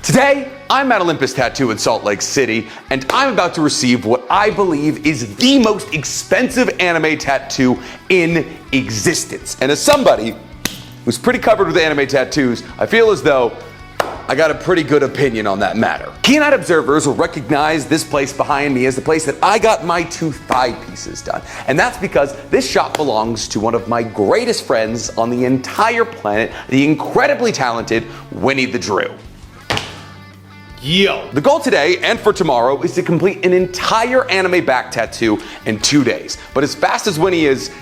Today, I'm at Olympus Tattoo in Salt Lake City, and I'm about to receive what I believe is the most expensive anime tattoo in existence. And as somebody who's pretty covered with anime tattoos, I feel as though I got a pretty good opinion on that matter. Keen-eyed observers will recognize this place behind me as the place that I got my 2 thigh pieces done. And that's because this shop belongs to one of my greatest friends on the entire planet, the incredibly talented Winnie the Drew. Yo! The goal today and for tomorrow is to complete an entire anime back tattoo in 2 days. But as fast as Winnie is,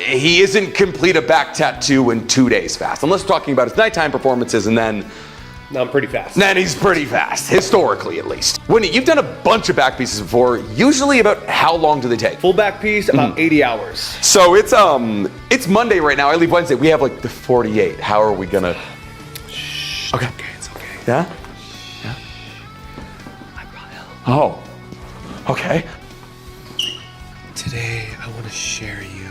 he isn't complete a back tattoo in 2 days fast. Unless we're talking about his nighttime performances, and then no, I'm pretty fast. Then he's pretty fast, historically at least. Winnie, you've done a bunch of back pieces before. Usually about how long do they take? Full back piece, about 80 hours. So it's Monday right now. I leave Wednesday. We have like the 48. How are we gonna? Shh, okay. It's okay. Yeah? Yeah? I brought help. Oh, okay. Today, I want to share you.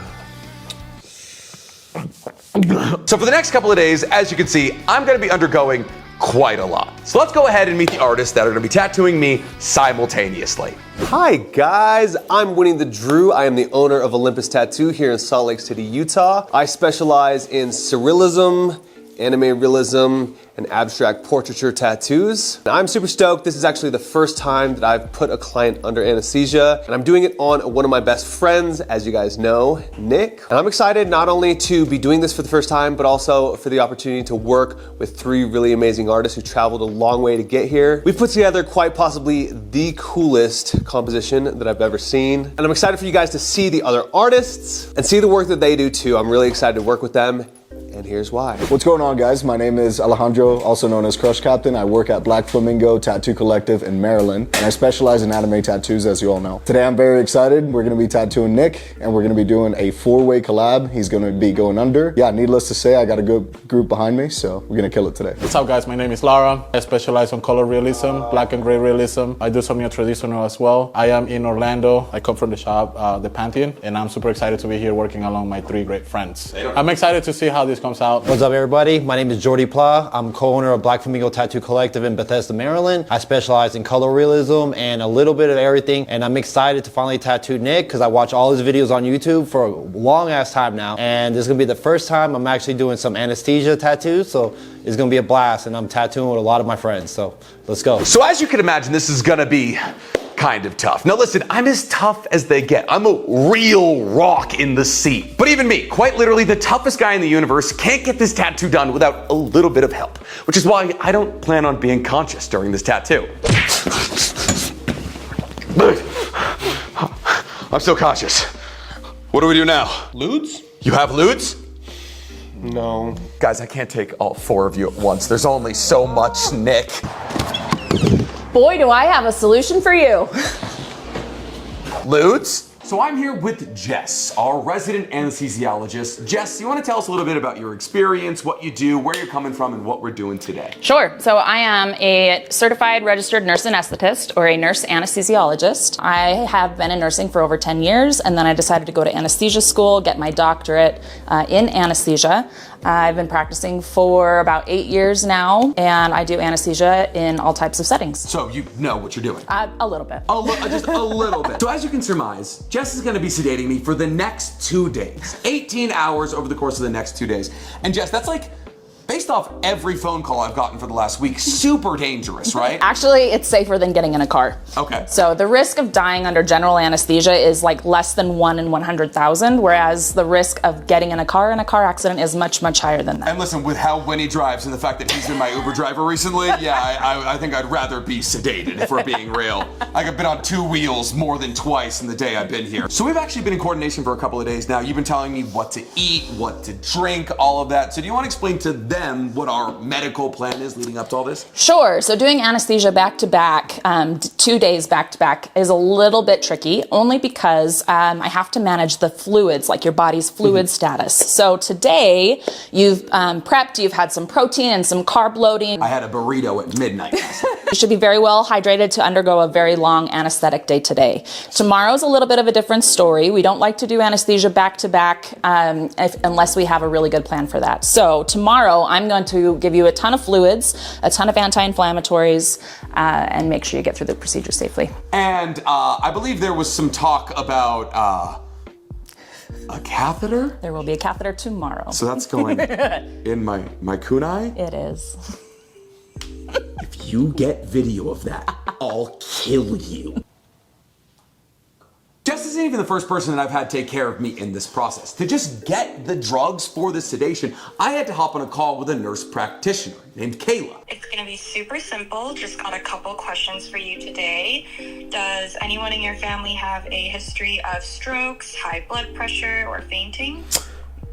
So for the next couple of days, as you can see, I'm gonna be undergoing quite a lot. So let's go ahead and meet the artists that are gonna be tattooing me simultaneously. Hi guys, I'm Winnie the Drew. I am the owner of Olympus Tattoo here in Salt Lake City, Utah. I specialize in surrealism, anime realism, and abstract portraiture tattoos. And I'm super stoked. This is actually the first time that I've put a client under anesthesia, and I'm doing it on one of my best friends, as you guys know, Nick. And I'm excited not only to be doing this for the first time, but also for the opportunity to work with 3 really amazing artists who traveled a long way to get here. We've put together quite possibly the coolest composition that I've ever seen. And I'm excited for you guys to see the other artists and see the work that they do too. I'm really excited to work with them. And here's why. What's going on, guys? My name is Alejandro, also known as Crush Captain. I work at Black Flamingo Tattoo Collective in Maryland, and I specialize in anime tattoos, as you all know. Today I'm very excited. We're gonna be tattooing Nick, and we're gonna be doing a 4-way collab. He's gonna be going under. Yeah, needless to say, I got a good group behind me, so we're gonna kill it today. What's up, guys? My name is Lara. I specialize on color realism, black and gray realism. I do some neo-traditional as well. I am in Orlando. I come from the shop, the Pantheon, and I'm super excited to be here working along my 3 great friends. I'm excited to see how this comes out. What's up, everybody? My name is Jordy Pla. I'm co-owner of Black Flamingo Tattoo Collective in Bethesda, Maryland. I specialize in color realism and a little bit of everything, and I'm excited to finally tattoo Nick because I watch all his videos on YouTube for a long ass time now, and this is gonna be the first time I'm actually doing some anesthesia tattoos, so it's gonna be a blast, and I'm tattooing with a lot of my friends, so let's go. So as you can imagine, this is gonna be kind of tough. Now listen, I'm as tough as they get. I'm a real rock in the sea. But even me, quite literally the toughest guy in the universe, can't get this tattoo done without a little bit of help, which is why I don't plan on being conscious during this tattoo. I'm still conscious. What do we do now? Ludes? You have ludes? No. Guys, I can't take all 4 of you at once. There's only so much, Nick. Boy, do I have a solution for you. Ludes? So I'm here with Jess, our resident anesthesiologist. Jess, you want to tell us a little bit about your experience, what you do, where you're coming from, and what we're doing today? Sure. So I am a certified registered nurse anesthetist, or a nurse anesthesiologist. I have been in nursing for over 10 years, and then I decided to go to anesthesia school, get my doctorate in anesthesia. I've been practicing for about 8 years now, and I do anesthesia in all types of settings. So you know what you're doing? A little bit. Just a little bit. So as you can surmise, Jess is gonna be sedating me for the next 2 days. 18 hours over the course of the next 2 days. And Jess, that's like, based off every phone call I've gotten for the last week, super dangerous, right? Actually, it's safer than getting in a car. Okay. So the risk of dying under general anesthesia is like less than 1 in 100,000, whereas the risk of getting in a car accident is much, much higher than that. And listen, with how Winnie drives and the fact that he's been my Uber driver recently, yeah, I think I'd rather be sedated if we're being real. I've been on 2 wheels more than twice in the day I've been here. So we've actually been in coordination for a couple of days now. You've been telling me what to eat, what to drink, all of that. So do you want to explain to them what our medical plan is leading up to all this? Sure. So doing anesthesia back to back, 2 days back to back, is a little bit tricky, only because I have to manage the fluids, like your body's fluid status. So today you've prepped, you've had some protein and some carb loading. I had a burrito at midnight last night. You should be very well hydrated to undergo a very long anesthetic day today. Tomorrow's a little bit of a different story. We don't like to do anesthesia back to back unless we have a really good plan for that. So tomorrow I'm going to give you a ton of fluids, a ton of anti-inflammatories, and make sure you get through the procedure safely. And I believe there was some talk about a catheter? There will be a catheter tomorrow. So that's going in my kunai? It is. If you get video of that, I'll kill you. Jess isn't even the first person that I've had take care of me in this process. To just get the drugs for the sedation, I had to hop on a call with a nurse practitioner named Kayla. It's going to be super simple. Just got a couple questions for you today. Does anyone in your family have a history of strokes, high blood pressure, or fainting?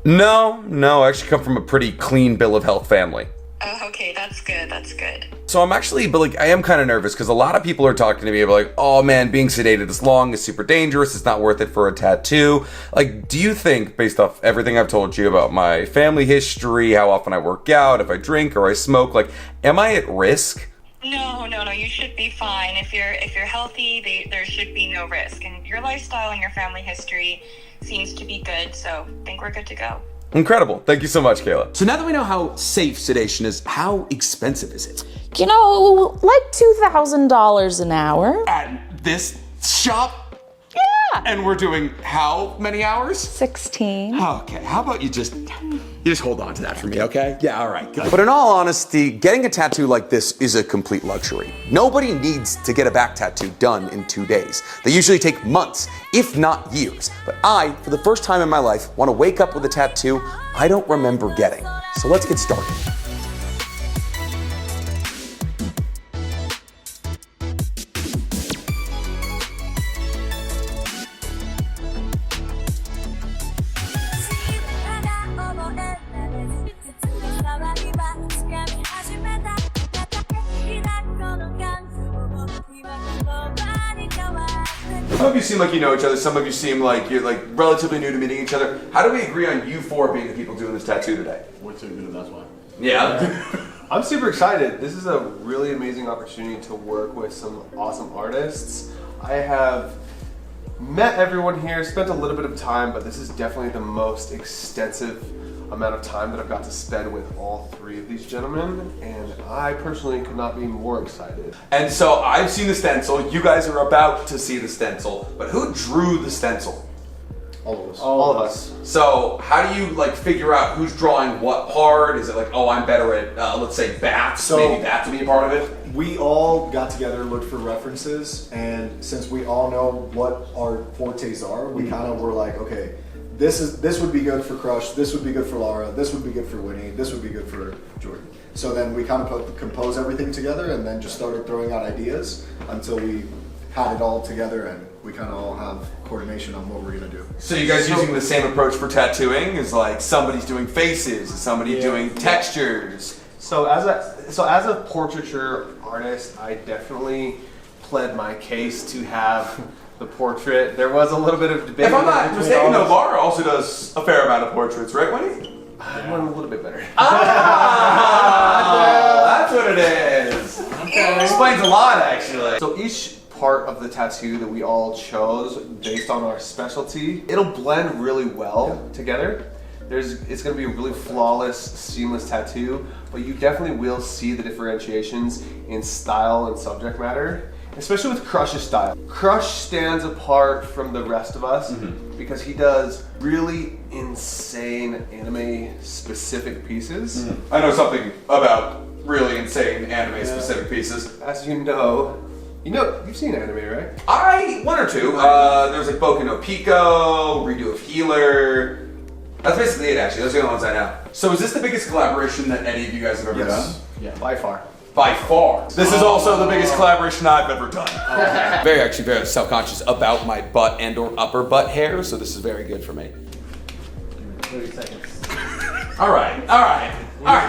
No, I actually come from a pretty clean bill of health family. Oh, okay, that's good, that's good. So I'm actually, I am kind of nervous because a lot of people are talking to me about like, oh man, being sedated this long is super dangerous. It's not worth it for a tattoo. Like, do you think, based off everything I've told you about my family history, how often I work out, if I drink or I smoke, like, am I at risk? No, you should be fine. If you're healthy, there should be no risk. And your lifestyle and your family history seems to be good, so I think we're good to go. Incredible. Thank you so much, Kayla. So now that we know how safe sedation is, how expensive is it? You know, like $2,000 an hour. At this shop? Yeah. And we're doing how many hours? 16. Okay, how about you just hold on to that for me, okay? Yeah, all right, good. But in all honesty, getting a tattoo like this is a complete luxury. Nobody needs to get a back tattoo done in 2 days. They usually take months, if not years. But I, for the first time in my life, want to wake up with a tattoo I don't remember getting. So let's get started. Some of you seem like you know each other, some of you seem like you're like relatively new to meeting each other. How do we agree on you four being the people doing this tattoo today? We're too good, that's why. Yeah. I'm super excited. This is a really amazing opportunity to work with some awesome artists. I have met everyone here, spent a little bit of time, but this is definitely the most extensive amount of time that I've got to spend with all three of these gentlemen, and I personally could not be more excited. And so I've seen the stencil, you guys are about to see the stencil, but who drew the stencil? All of us. All of us. So how do you like figure out who's drawing what part? Is it like, oh, I'm better at, let's say bats, So- maybe that to be a part of it? We all got together, looked for references, and since we all know what our fortes are, we kind of were like, okay, this would be good for Crush, this would be good for Laura, this would be good for Winnie, this would be good for Jordan. So then we kind of compose everything together and then just started throwing out ideas until we had it all together and we kind of all have coordination on what we're gonna do. So you guys using the same approach for tattooing? Is like somebody's doing faces, is somebody doing textures? So as a portraiture artist, I definitely pled my case to have the portrait. There was a little bit of debate. If I'm not mistaken, though, Laura also does a fair amount of portraits, right, Winnie? I went a little bit better. That's what it is. Okay. Explains a lot, actually. So each part of the tattoo that we all chose based on our specialty, it'll blend really well together. It's going to be a really flawless, seamless tattoo, but you definitely will see the differentiations in style and subject matter, especially with Crush's style. Crush stands apart from the rest of us because he does really insane anime-specific pieces. I know something about really insane anime-specific pieces. As you know, you've seen anime, right? One or two. There's like Boku no Pico, Redo of Healer. That's basically it, actually. Those are the only ones I know. So is this the biggest collaboration that any of you guys have ever done? Yeah, by far. By far. This is also the biggest collaboration I've ever done. Very self-conscious about my butt and or upper butt hair, so this is very good for me. 30 seconds. All right,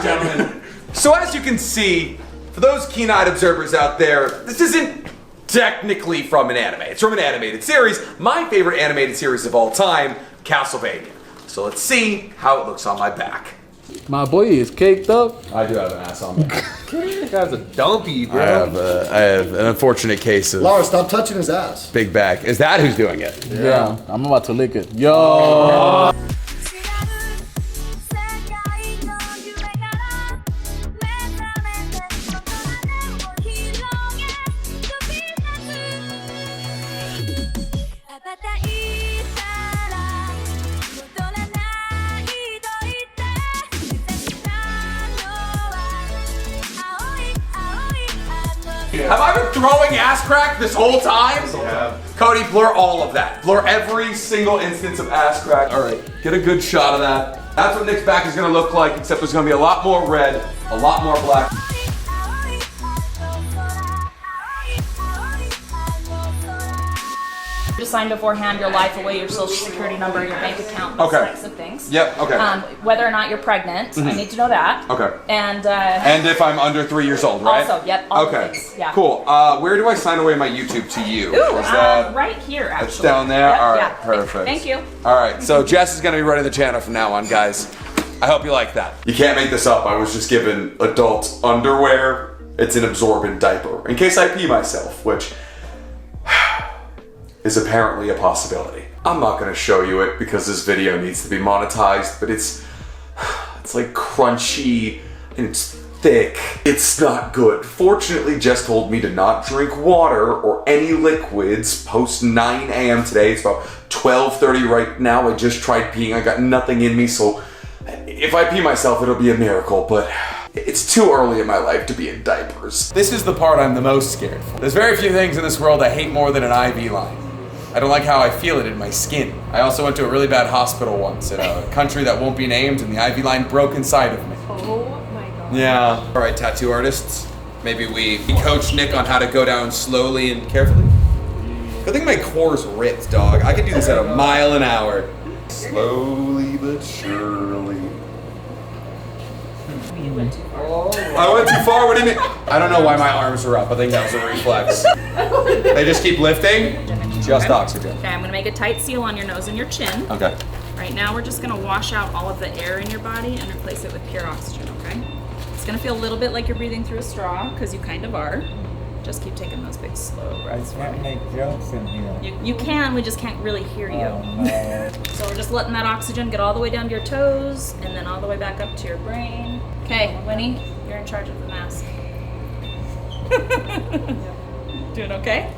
gentlemen. So as you can see, for those keen-eyed observers out there, this isn't technically from an anime. It's from an animated series. My favorite animated series of all time, Castlevania. So let's see how it looks on my back. My boy is caked up. I do have an ass on me. That guy's a dumpy, bro. I have an unfortunate case of Laura, stop touching his ass. big back. Is that who's doing it? Yeah, I'm about to lick it. Yo! Have I been throwing ass crack this whole time? Yeah. Cody, blur all of that. Blur every single instance of ass crack. All right, get a good shot of that. That's what Nick's back is gonna look like, except there's gonna be a lot more red, a lot more black. Just sign beforehand your life away, your social security number, your bank account, those Okay. types of things. Yep, okay. Whether or not you're pregnant, I need to know that. Okay. And if I'm under 3 years old, right? also, yep, all the Okay, things, yeah. cool. Where do I sign away my YouTube to you? Ooh, Is that right here, actually. that's down there? Yep, All right, yeah. perfect. Thank you. All right, so Jess is gonna be running the channel from now on, guys. I hope you like that. You can't make this up. I was just given adult underwear. It's an absorbent diaper, in case I pee myself, which is apparently a possibility. I'm not gonna show you it because this video needs to be monetized, but it's like crunchy and it's thick. It's not good. Fortunately, Jess told me to not drink water or any liquids post 9 a.m. today. It's about 12:30 right now. I just tried peeing. I got nothing in me, so if I pee myself, it'll be a miracle, but it's too early in my life to be in diapers. This is the part I'm the most scared for. There's very few things in this world I hate more than an IV line. I don't like how I feel it in my skin. I also went to a really bad hospital once in a country that won't be named, and the IV line broke inside of me. Oh my god. Yeah. All right, tattoo artists. Maybe we coach Nick on how to go down slowly and carefully. Good thing my core's ripped, dog. I can do this at a mile an hour. Slowly but surely. I went too far? What do you mean? I don't know why my arms are up. I think that was a reflex. They just keep lifting? Just oxygen. Okay, I'm gonna make a tight seal on your nose and your chin. Okay. Right now, we're just gonna wash out all of the air in your body and replace it with pure oxygen, okay? It's gonna feel a little bit like you're breathing through a straw, because you kind of are. Just keep taking those big, slow breaths. I can't make jokes in here. You can, we just can't really hear you. Oh, no. So we're just letting that oxygen get all the way down to your toes, and then all the way back up to your brain. Okay, Winnie, you're in charge of the mask. Doing okay?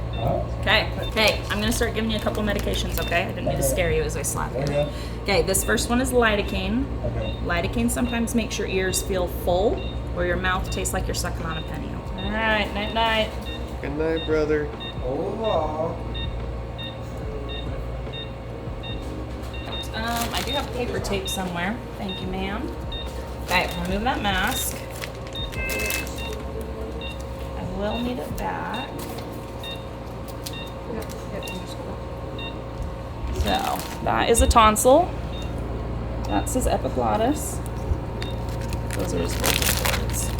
Okay. Okay, I'm gonna start giving you a couple medications, okay? I didn't mean to scare you as I slap you. Okay. Okay, this first one is lidocaine. Okay. Lidocaine sometimes makes your ears feel full, or your mouth tastes like you're sucking on a penny. All right, night night. Good night, brother. Oh, I do have paper tape somewhere. Thank you, ma'am. Okay, remove that mask. I will need it back. So, that is a tonsil. That's his epiglottis. Those are his vocal cords. So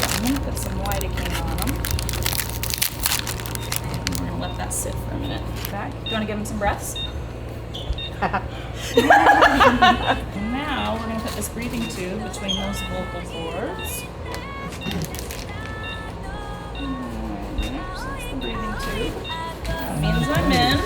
I'm gonna put some lidocaine on him. And we're gonna let that sit for a minute. Back. Do you wanna give him some breaths? And now we're gonna put this breathing tube between those vocal cords. Alright, so that's the breathing tube. That means I'm in.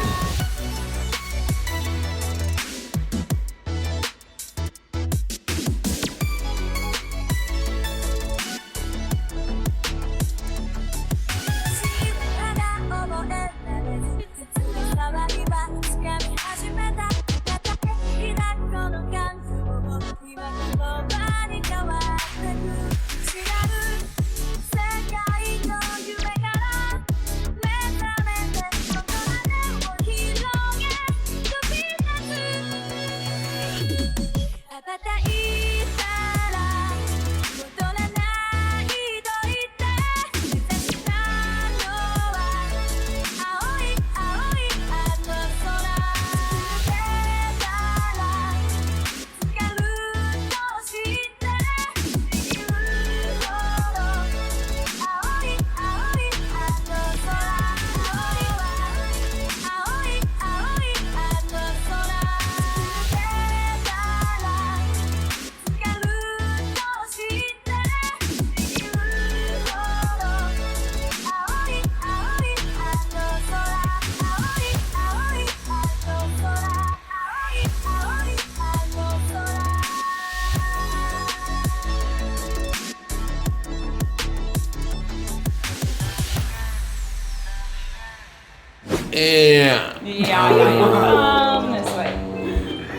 Yeah. Yeah. This way.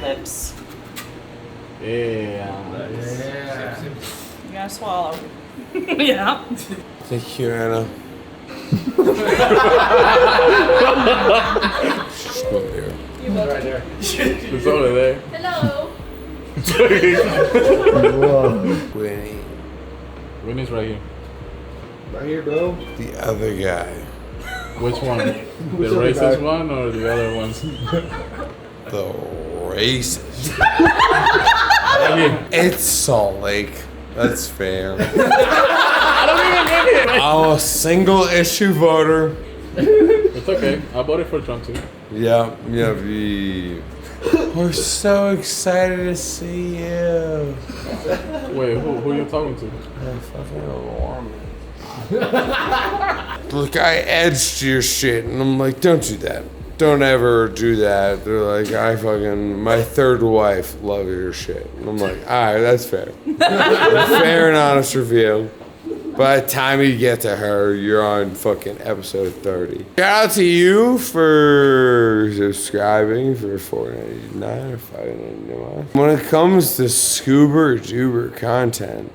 Lips. Yeah. You gotta swallow. Yeah. Thank you, Anna. Right there. It's over there. Hello. Winnie. Winnie's right here. Right here, bro. The other guy. Which one? The racist one or the other ones? The racist. I mean, It's Salt Lake. That's fair. I don't even get it. I'm a single issue voter. It's okay. I voted for Trump too. Yeah, we're so excited to see you. Wait, who are you talking to? Fucking alarm. Look, I edged your shit, and I'm like, don't do that. Don't ever do that. They're like, my third wife loves your shit. And I'm like, all right, that's fair. Fair and honest review. By the time you get to her, you're on fucking episode 30. Shout out to you for subscribing for $4.99 or $5.99. When it comes to scuba duper content,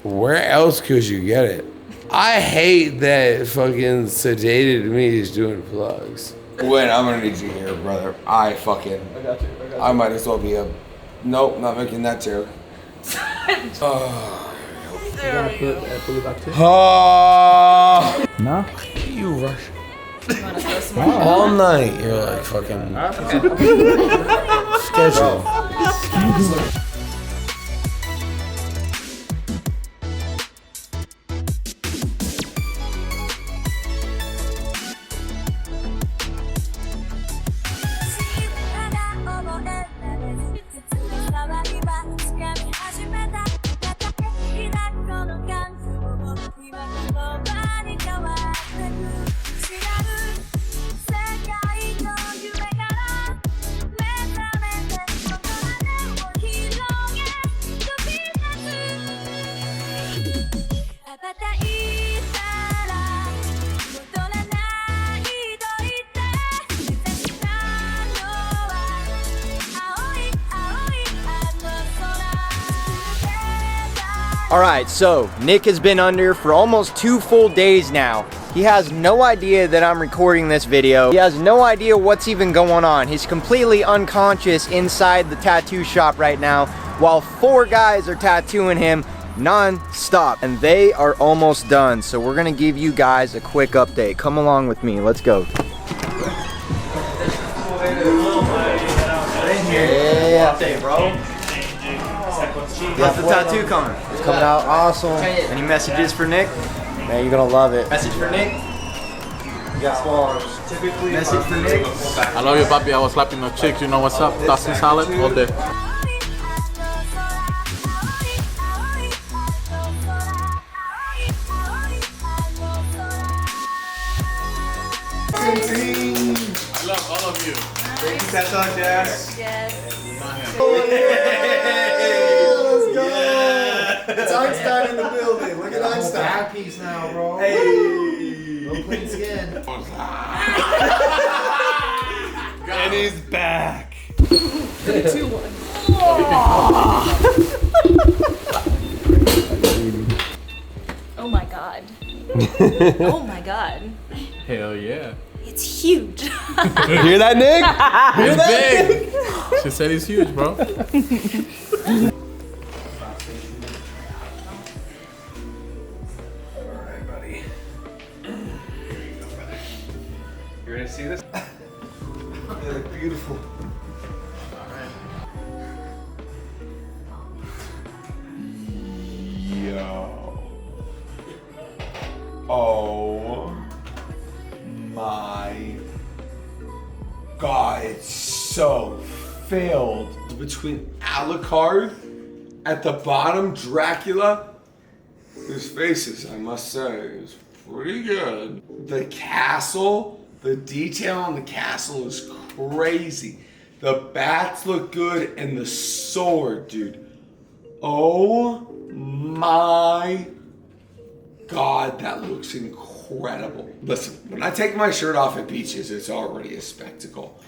where else could you get it? I hate that fucking sedated me is doing plugs. Wait, I'm gonna need you here, brother. I got you. I might as well be a. Nope, not making that joke. No? You rush. All night, you're like fucking schedule. Alright, so Nick has been under for almost 2 full days now. He has no idea that I'm recording this video. He has no idea what's even going on. He's completely unconscious inside the tattoo shop right now while 4 guys are tattooing him non-stop. And they are almost done, so we're gonna give you guys a quick update. Come along with me, let's go. Yeah. Update, bro. How's the tattoo coming? It's coming out awesome. Any messages for Nick? Man, you're gonna love it. Message for Nick? Yes, message for Nick? I love you, papi. I was slapping the chicks. You know what's up? Tossing salad all day. I love all of you. Thank you, Tessa, Jess. Yes. Let's go! It's Einstein in the building. Look at Einstein. Back piece now, bro. Hey! No clean skin. And he's back. 3, 2, 1. Oh my god. Oh my god. Hell yeah. It's huge. Hear that, Nick? He's big. She said he's huge, bro. Alright, buddy. You ready to see this? They look beautiful. Yo. Oh my God, it's so filled. Between Alucard at the bottom, Dracula, his faces, I must say, is pretty good. The castle, the detail on the castle is crazy. The bats look good and the sword, dude. Oh my God, that looks incredible. Listen, when I take my shirt off at beaches, it's already a spectacle.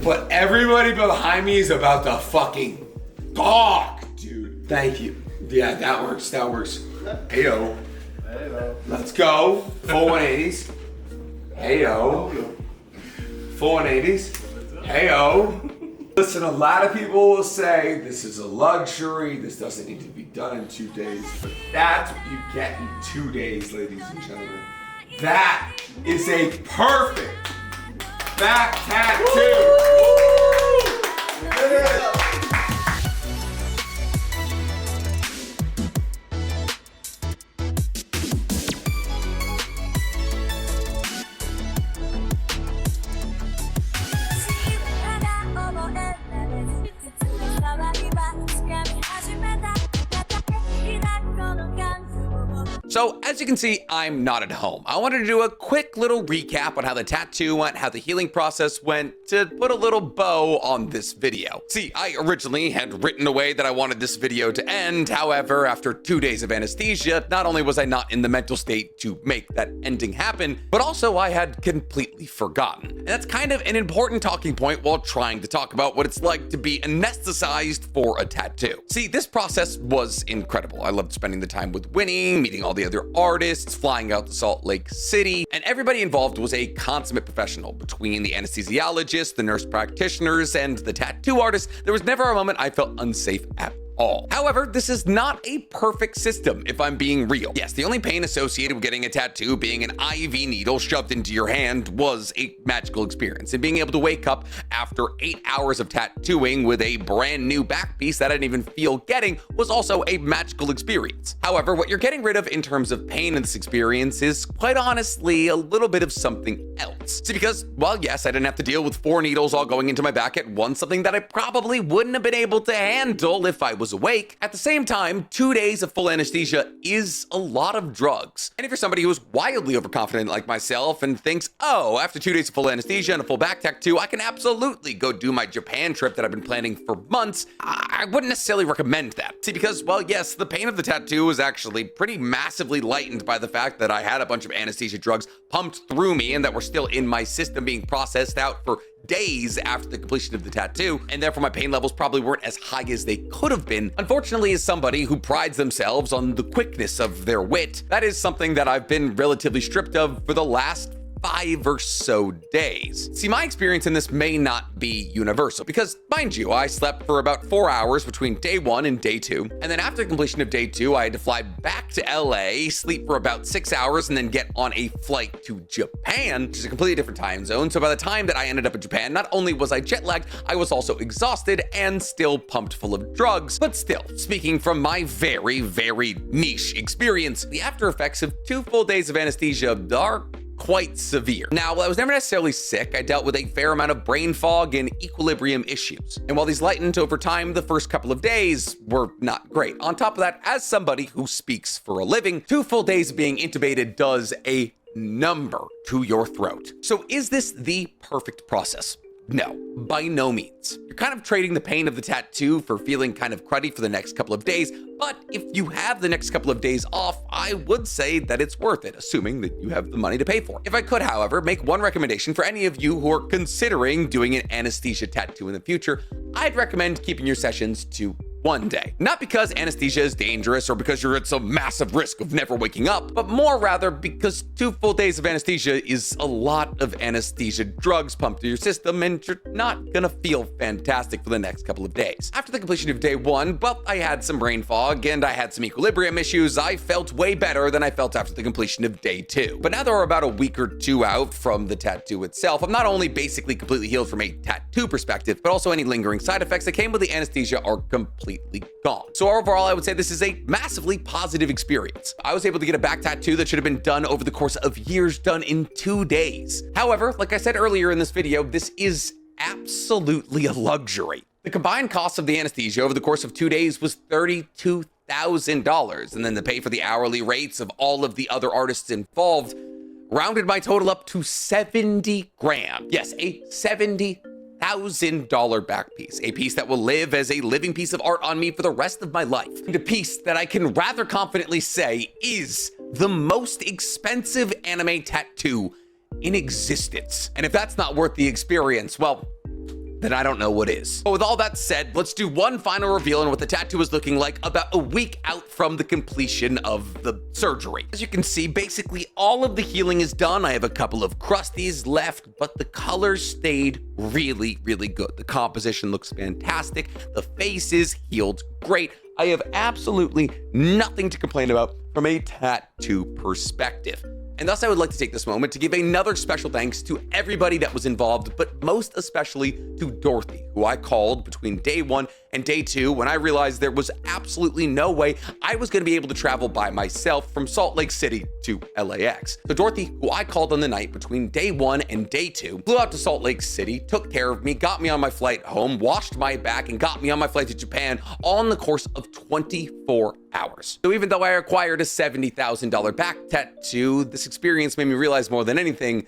But everybody behind me is about to fucking talk, dude. Thank you. Yeah, that works, that works. Heyo. Let's go. Full 180s. Hey-o. Full 180s. Hey-o. Listen, a lot of people will say this is a luxury, this doesn't need to be done in 2 days, but that's what you get in 2 days, ladies and gentlemen. That is a perfect back tattoo. So, as you can see, I'm not at home. I wanted to do a quick little recap on how the tattoo went, how the healing process went, to put a little bow on this video. See, I originally had written away that I wanted this video to end. However, after 2 days of anesthesia, not only was I not in the mental state to make that ending happen, but also I had completely forgotten. And that's kind of an important talking point while trying to talk about what it's like to be anesthetized for a tattoo. See, this process was incredible. I loved spending the time with Winnie, meeting all the other artists, flying out to Salt Lake City, and everybody involved was a consummate professional. Between the anesthesiologist, the nurse practitioners, and the tattoo artist, there was never a moment I felt unsafe at all. However, this is not a perfect system, if I'm being real. Yes, the only pain associated with getting a tattoo being an IV needle shoved into your hand was a magical experience, and being able to wake up after 8 hours of tattooing with a brand new back piece that I didn't even feel getting was also a magical experience. However, what you're getting rid of in terms of pain in this experience is quite honestly a little bit of something else. See, because while yes, I didn't have to deal with 4 needles all going into my back at once, something that I probably wouldn't have been able to handle if I was awake. At the same time, 2 days of full anesthesia is a lot of drugs. And if you're somebody who is wildly overconfident like myself and thinks, oh, after 2 days of full anesthesia and a full back tattoo, I can absolutely go do my Japan trip that I've been planning for months, I wouldn't necessarily recommend that. See, because, well, yes, the pain of the tattoo is actually pretty massively lightened by the fact that I had a bunch of anesthesia drugs pumped through me and that were still in my system being processed out for days after the completion of the tattoo, and therefore my pain levels probably weren't as high as they could have been. Unfortunately, as somebody who prides themselves on the quickness of their wit, that is something that I've been relatively stripped of for the last 5 or so days. See, my experience in this may not be universal because, mind you, I slept for about 4 hours between day 1 and day 2, and then after the completion of day 2, I had to fly back to LA, sleep for about 6 hours, and then get on a flight to Japan, which is a completely different time zone. So by the time that I ended up in Japan, not only was I jet lagged, I was also exhausted and still pumped full of drugs. But still, speaking from my very, very niche experience, the after effects of 2 full days of anesthesia are quite severe. Now, while I was never necessarily sick, I dealt with a fair amount of brain fog and equilibrium issues. And while these lightened over time, the first couple of days were not great. On top of that, as somebody who speaks for a living, 2 full days of being intubated does a number to your throat. So is this the perfect process? No, by no means. You're kind of trading the pain of the tattoo for feeling kind of cruddy for the next couple of days, but if you have the next couple of days off, I would say that it's worth it, assuming that you have the money to pay for it. If I could, however, make one recommendation for any of you who are considering doing an anesthesia tattoo in the future, I'd recommend keeping your sessions to 1 day. Not because anesthesia is dangerous or because you're at some massive risk of never waking up, but more rather because 2 full days of anesthesia is a lot of anesthesia drugs pumped through your system and you're not gonna feel fantastic for the next couple of days. After the completion of day 1, well, I had some brain fog and I had some equilibrium issues. I felt way better than I felt after the completion of day 2. But now that we're about a week or 2 out from the tattoo itself, I'm not only basically completely healed from a tattoo perspective, but also any lingering side effects that came with the anesthesia are completely gone. So overall, I would say this is a massively positive experience. I was able to get a back tattoo that should have been done over the course of years, done in 2 days. However, like I said earlier in this video, this is absolutely a luxury. The combined cost of the anesthesia over the course of 2 days was $32,000, and then the pay for the hourly rates of all of the other artists involved rounded my total up to 70 grand. Yes, a $70,000 back piece, a piece that will live as a living piece of art on me for the rest of my life, and a piece that I can rather confidently say is the most expensive anime tattoo in existence. And if that's not worth the experience, well, then I don't know what is. But with all that said, let's do one final reveal on what the tattoo is looking like about a week out from the completion of the surgery. As you can see, basically all of the healing is done. I have a couple of crusties left, but the color stayed really, really good. The composition looks fantastic. The face is healed great. I have absolutely nothing to complain about from a tattoo perspective. And thus I would like to take this moment to give another special thanks to everybody that was involved, but most especially to Dorothy, who I called between day 1 and day 2 when I realized there was absolutely no way I was gonna be able to travel by myself from Salt Lake City to LAX. So Dorothy, who I called on the night between day 1 and day 2, flew out to Salt Lake City, took care of me, got me on my flight home, washed my back, and got me on my flight to Japan all in the course of 24 hours. So even though I acquired a $70,000 back tattoo, this experience made me realize more than anything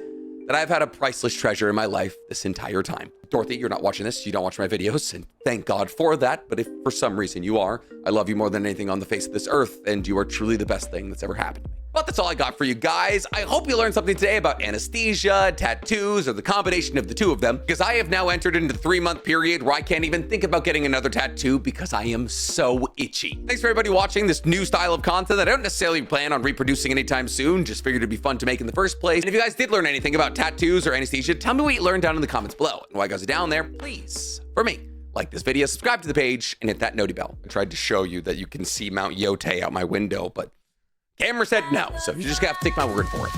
that I've had a priceless treasure in my life this entire time. Dorothy, you're not watching this, you don't watch my videos, and thank God for that, but if for some reason you are, I love you more than anything on the face of this earth, and you are truly the best thing that's ever happened to me. But that's all I got for you guys. I hope you learned something today about anesthesia, tattoos, or the combination of the two of them, because I have now entered into the 3-month period where I can't even think about getting another tattoo because I am so itchy. Thanks for everybody watching this new style of content that I don't necessarily plan on reproducing anytime soon, just figured it'd be fun to make in the first place. And if you guys did learn anything about tattoos or anesthesia, tell me what you learned down in the comments below. And while you guys are down there, please, for me, like this video, subscribe to the page, and hit that noti bell. I tried to show you that you can see Mount Yote out my window, but camera said no, so you just have to take my word for it.